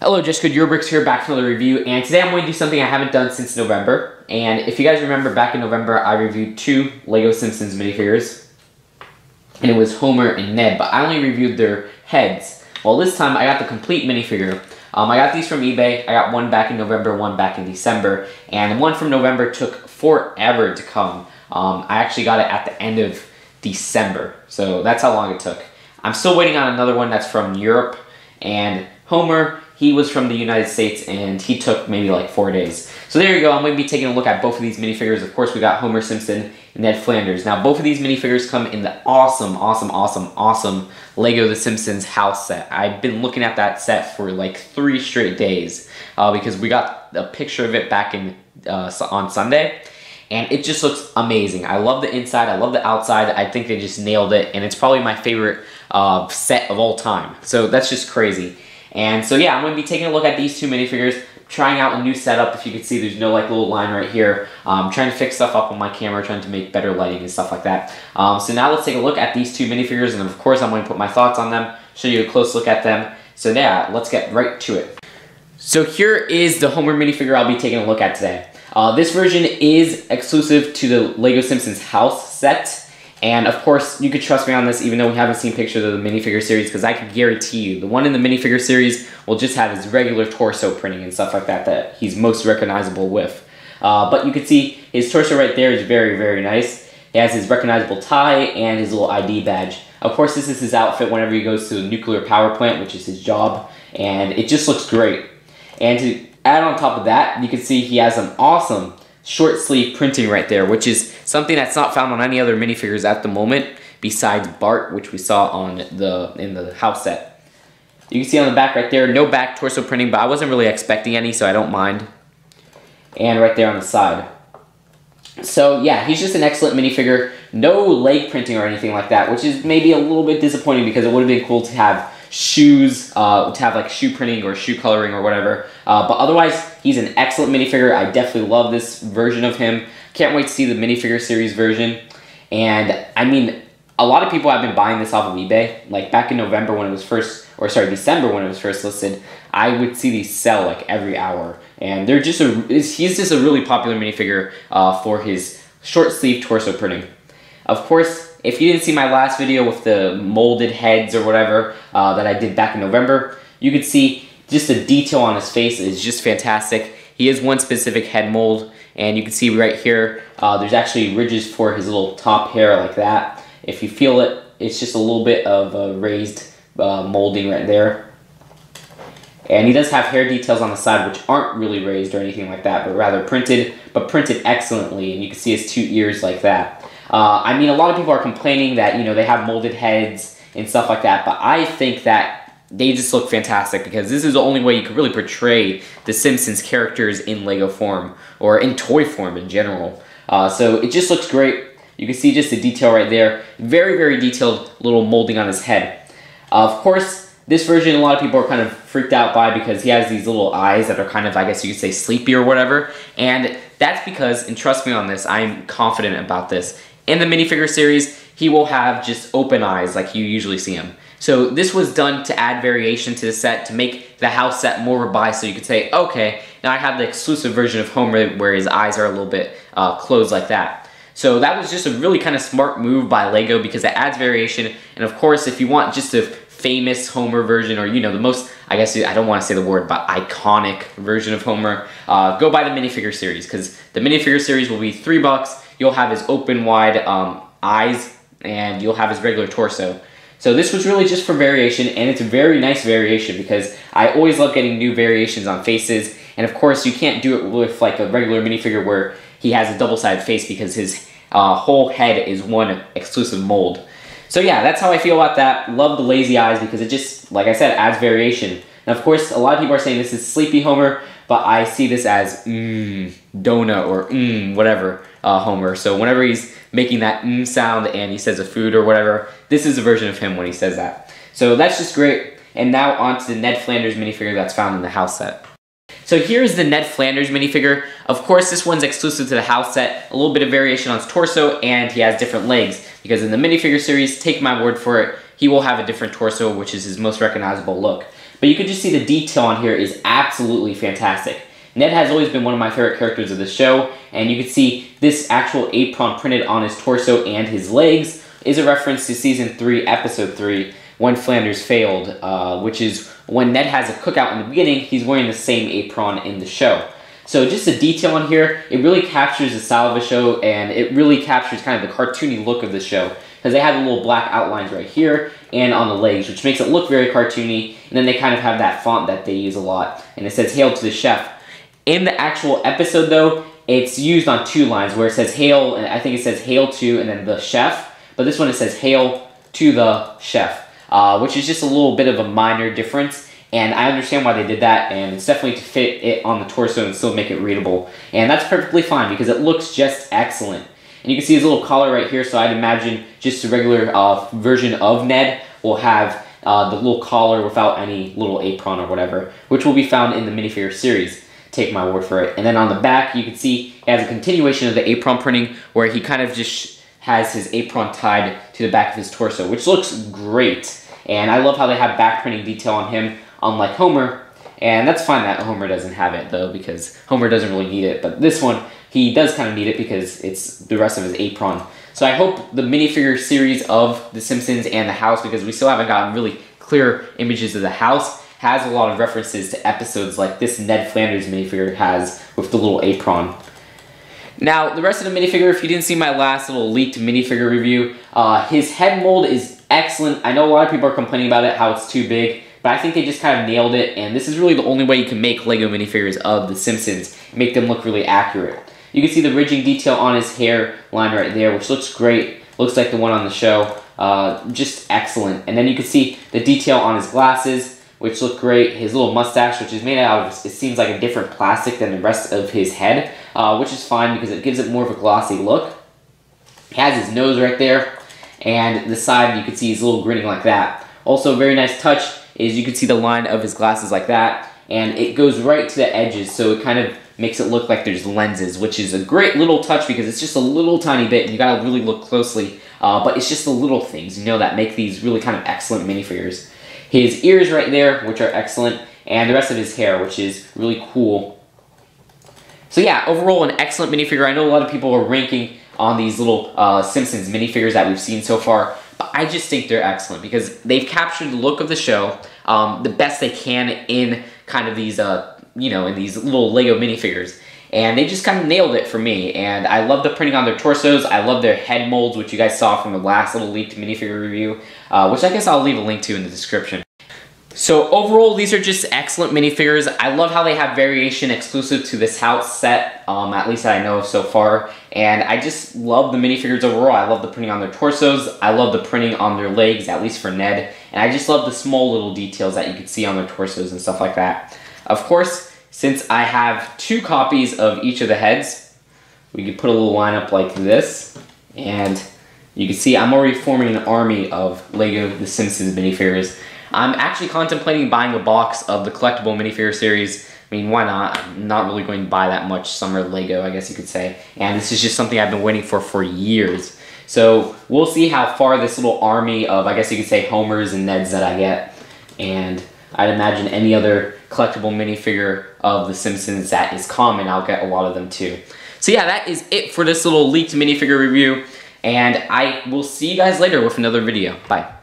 Hello, Jessica, Bricks here, back for another review, and today I'm going to do something I haven't done since November. And if you guys remember, back in November, I reviewed two LEGO Simpsons minifigures, and it was Homer and Ned, but I only reviewed their heads. Well, this time I got the complete minifigure. I got these from eBay. I got one back in November, one back in December, and the one from November took forever to come. I actually got it at the end of December, so that's how long it took. I'm still waiting on another one that's from Europe, and Homer, he was from the United States, and he took maybe like 4 days. So there you go, I'm going to be taking a look at both of these minifigures. Of course, we got Homer Simpson and Ned Flanders. Now, both of these minifigures come in the awesome LEGO The Simpsons House set. I've been looking at that set for like 3 straight days because we got a picture of it back in on Sunday. And it just looks amazing. I love the inside, I love the outside. I think they just nailed it, and it's probably my favorite set of all time. So that's just crazy. And so yeah, I'm going to be taking a look at these two minifigures, trying out a new setup. If you can see, there's no like little line right here. Trying to fix stuff up on my camera, trying to make better lighting and stuff like that. So now let's take a look at these two minifigures, and of course I'm going to put my thoughts on them, show you a close look at them. So yeah, let's get right to it. So here is the Homer minifigure I'll be taking a look at today. This version is exclusive to the LEGO Simpsons House set. And of course, you could trust me on this even though we haven't seen pictures of the minifigure series, because I can guarantee you the one in the minifigure series will just have his regular torso printing and stuff like that that he's most recognizable with. But you can see his torso right there is very, very nice. He has his recognizable tie and his little ID badge. Of course, this is his outfit whenever he goes to the nuclear power plant, which is his job, and it just looks great. And to add on top of that, you can see he has an awesome short sleeve printing right there, which is something that's not found on any other minifigures at the moment besides Bart, which we saw on in the house set. You can see on the back right there, no back torso printing, but I wasn't really expecting any, so I don't mind. And right there on the side. So yeah, he's just an excellent minifigure. No leg printing or anything like that, which is maybe a little bit disappointing because it would have been cool to have shoes, to have like shoe printing or shoe coloring or whatever. But otherwise, he's an excellent minifigure. I definitely love this version of him. Can't wait to see the minifigure series version. And I mean, a lot of people have been buying this off of eBay. Like back in November when it was first, or sorry, December when it was first listed, I would see these sell like every hour. And they're just he's just a really popular minifigure for his short sleeve torso printing. Of course, if you didn't see my last video with the molded heads or whatever that I did back in November, you could see just the detail on his face is just fantastic. He is one specific head mold, and you can see right here, there's actually ridges for his little top hair like that. If you feel it, it's just a little bit of raised molding right there. And he does have hair details on the side which aren't really raised or anything like that, but rather printed, but printed excellently, and you can see his 2 ears like that. I mean, a lot of people are complaining that, you know, they have molded heads and stuff like that, but I think that they just look fantastic because this is the only way you could really portray the Simpsons characters in LEGO form, or in toy form in general. So it just looks great. You can see just the detail right there. Very, very detailed little molding on his head. Of course, this version a lot of people are kind of freaked out by because he has these little eyes that are kind of, I guess you could say, sleepy or whatever. And that's because, and trust me on this, I'm confident about this, in the minifigure series, he will have just open eyes like you usually see him. So this was done to add variation to the set, to make the house set more revised, so you could say, okay, now I have the exclusive version of Homer where his eyes are a little bit closed like that. So that was just a really kind of smart move by LEGO because it adds variation. And of course, if you want just a famous Homer version, or you know, the most, I guess I don't want to say the word, but iconic version of Homer, go buy the minifigure series, because the minifigure series will be $3. You'll have his open wide eyes, and you'll have his regular torso. So this was really just for variation, and it's a very nice variation because I always love getting new variations on faces. And of course, you can't do it with like a regular minifigure where he has a double-sided face because his whole head is one exclusive mold. So yeah, that's how I feel about that. Love the lazy eyes because it just, like I said, adds variation. And of course, a lot of people are saying this is Sleepy Homer, but I see this as donut or whatever Homer. So whenever he's making that sound and he says a food or whatever, this is a version of him when he says that. So that's just great. And now on to the Ned Flanders minifigure that's found in the house set. So here's the Ned Flanders minifigure. Of course, this one's exclusive to the house set. A little bit of variation on his torso, and he has different legs. Because in the minifigure series, take my word for it, he will have a different torso, which is his most recognizable look. But you can just see the detail on here is absolutely fantastic. Ned has always been one of my favorite characters of the show, and you can see this actual apron printed on his torso and his legs is a reference to Season 3, Episode 3, When Flanders Failed, which is when Ned has a cookout in the beginning, he's wearing the same apron in the show. So just the detail on here, it really captures the style of the show, and it really captures kind of the cartoony look of the show. Because they have the little black outlines right here and on the legs, which makes it look very cartoony. And then they kind of have that font that they use a lot, and it says "Hail to the Chef." In the actual episode, though, it's used on two lines where it says "Hail," and I think it says "Hail to" and then "the chef." But this one it says "Hail to the chef," which is just a little bit of a minor difference. And I understand why they did that, and it's definitely to fit it on the torso and still make it readable. And that's perfectly fine because it looks just excellent. And you can see his little collar right here, so I'd imagine just a regular version of Ned will have the little collar without any little apron or whatever, which will be found in the minifigure series. Take my word for it. And then on the back, you can see he has a continuation of the apron printing where he kind of just has his apron tied to the back of his torso, which looks great. And I love how they have back printing detail on him, unlike Homer. And that's fine that Homer doesn't have it, though, because Homer doesn't really need it. But this one, he does kind of need it because it's the rest of his apron. So I hope the minifigure series of The Simpsons and the house, because we still haven't gotten really clear images of the house, has a lot of references to episodes like this Ned Flanders minifigure has with the little apron. Now, the rest of the minifigure, if you didn't see my last little leaked minifigure review, his head mold is excellent. I know a lot of people are complaining about it, how it's too big, but I think they just kind of nailed it, and this is really the only way you can make LEGO minifigures of The Simpsons, make them look really accurate. You can see the ridging detail on his hair line right there, which looks great. Looks like the one on the show. Just excellent. And then you can see the detail on his glasses, which look great. His little mustache, which is made out of, it seems like a different plastic than the rest of his head, which is fine because it gives it more of a glossy look. He has his nose right there, and the side you can see he's a little grinning like that. Also, a very nice touch is you can see the line of his glasses like that, and it goes right to the edges, so it kind of makes it look like there's lenses, which is a great little touch because it's just a little tiny bit, and you gotta really look closely, but it's just the little things, you know, that make these really kind of excellent minifigures. His ears right there, which are excellent, and the rest of his hair, which is really cool. So yeah, overall an excellent minifigure. I know a lot of people are ranking on these little Simpsons minifigures that we've seen so far, but I just think they're excellent because they've captured the look of the show the best they can in kind of these, you know, in these little LEGO minifigures. And they just kind of nailed it for me, and I love the printing on their torsos. I love their head molds, which you guys saw from the last little leaked minifigure review, which I guess I'll leave a link to in the description. So overall, these are just excellent minifigures. I love how they have variation exclusive to this house set, at least that I know of so far. And I just love the minifigures overall. I love the printing on their torsos. I love the printing on their legs, at least for Ned. And I just love the small little details that you can see on their torsos and stuff like that. Of course, since I have 2 copies of each of the heads, we could put a little lineup like this, and you can see I'm already forming an army of LEGO The Simpsons minifigures. I'm actually contemplating buying a box of the collectible minifigure series. I mean, why not? I'm not really going to buy that much summer LEGO, I guess you could say, and this is just something I've been waiting for years. So we'll see how far this little army of, I guess you could say, Homers and Neds that I get, and I'd imagine any other collectible minifigure of The Simpsons that is common, I'll get a lot of them too. So yeah, that is it for this little leaked minifigure review, and I will see you guys later with another video. Bye.